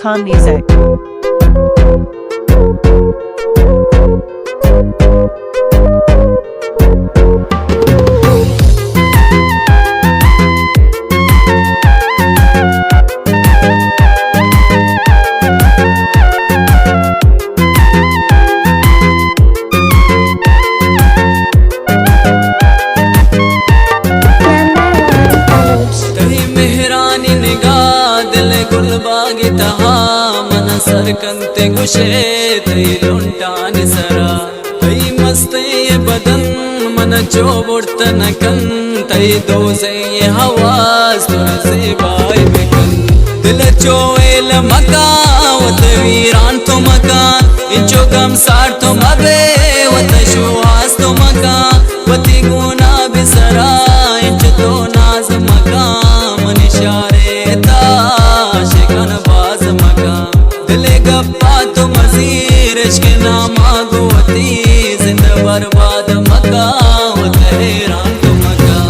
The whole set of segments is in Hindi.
Khan Music. गुलबागी तहा मन सरकंते गुशे तई लुंटान सरा तई मस्ते ये बदन मन चोबुड़त नकन तई दोसे ये हवास तुर से बाई बेकन दिल चोएल मकावत वीरान तो मकान इंचो गम सार तो मबे वत शुआस तो मकान वती गुना बिसरा इंच तो नाज मकाम निशारे ता बाज मका दिले गप्पा तो मजीर इश्क नामा गोती जिंदा बर्बाद मका वो तेहरान तो मका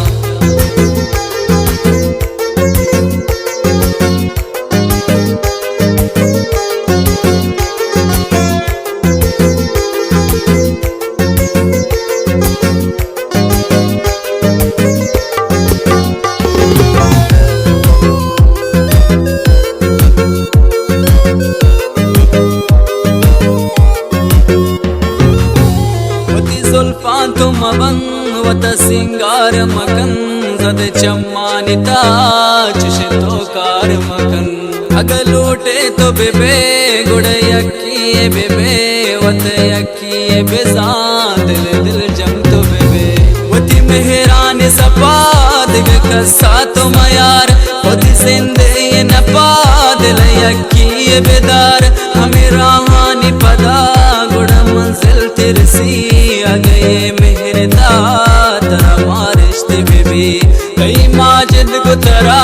जुल्फान तो मबंग वत सिंगार मकन जद चम्मानिता चुशे तो कार मकन अगर लूटे तो बेबे गुड़ यक्की बेबे वत यक्की बेसा दिल दिल जम तो बेबे वती मेहरान सपा दिग कसा तो मयार वती सिंधे ये नपा दिल यक्की बेदार हमें राहानी पदा गुड़ मंजिल तिरसी गए मेहरदा तरा मारिश्ते बेबी कई माजिद को तरा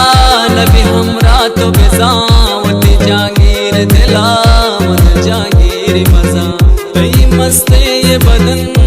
नबी हमरा तो बेजावती जागीर दिला मन जागीर मजा कई मस्ते ये बदन